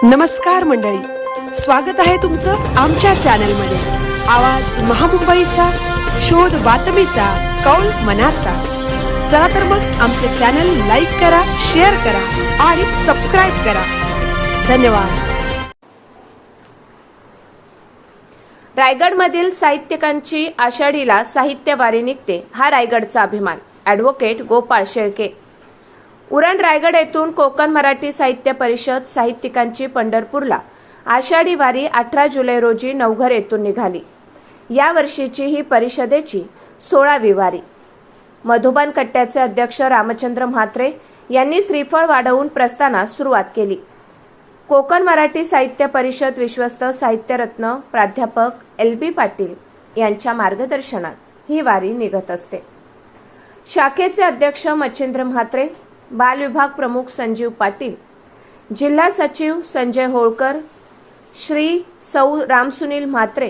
नमस्कार मंडळी, स्वागत आहे तुमचं आमच्या चॅनलमध्ये। आवाज महामुंबईचा, शोध बातमीचा, कौल मनाचा। चला तर मग आमचे चॅनल लाईक करा, शेअर करा आणि सबस्क्राइब करा। धन्यवाद। रायगडमधील साहित्यिकांची आषाढीला साहित्य वारी निघते, हा रायगडचा अभिमान। ॲडव्होकेट गोपाळ शेळके। उरण रायगड येथून कोकण मराठी साहित्य परिषद साहित्यिकांची पंढरपूरला आषाढी वारी 18 जुलै रोजी नवघर येथून निघाली। या वर्षीची ही परिषदेची 16वी वारी। मधुबन कट्ट्याचे अध्यक्ष रामचंद्र म्हात्रे यांनी श्रीफळ वाढवून प्रस्थानास सुरुवात केली। कोकण मराठी साहित्य परिषद विश्वस्त साहित्यरत्न प्राध्यापक LB पाटील यांच्या मार्गदर्शनात ही वारी निघत असते। शाखेचे अध्यक्ष मच्छिंद्र म्हात्रे, बाल विभाग प्रमुख संजीव पाटील, जिल्हा सचिव संजय होळकर, श्री सौ रामसुनील म्हात्रे,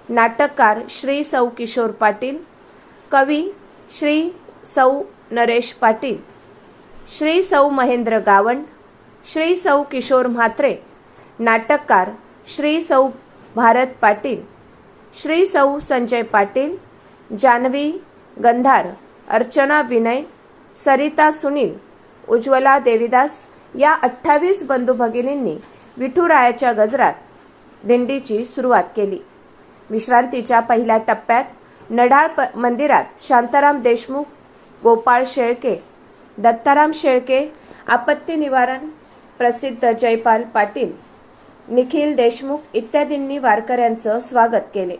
नाटककार श्री सौ किशोर पाटील, कवी श्री सौ नरेश पाटील, श्री सौ महेंद्र गावंड, श्री सौ किशोर म्हात्रे, नाटककार श्री सौ भारत पाटील, श्री सौ संजय पाटील, जानवी गंधार, अर्चना विनय, सरिता सुनील, उज्ज्वला देवीदास या 28 बंधू भगिनींनी विठुरायाच्या गजरात दिंडीची सुरुवात केली। विश्रांतीच्या पहिल्या टप्प्यात नडाळ मंदिरात शांताराम देशमुख, गोपाळ शेळके, दत्ताराम शेळके, आपत्ती निवारण प्रसिद्ध जयपाल पाटील, निखिल देशमुख इत्यादींनी वारकऱ्यांचं स्वागत केले।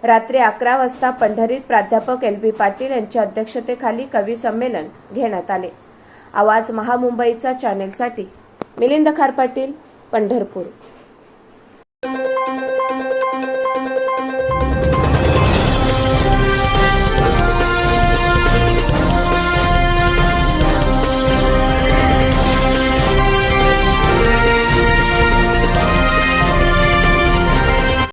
रात्री 11 वाजता पंढरीत प्राध्यापक LB पाटील यांच्या अध्यक्षतेखाली कवी संमेलन घेण्यात आले। आवाज महामुंबईचा चॅनेलसाठी मिलिंद खारपाटील, पंढरपूर।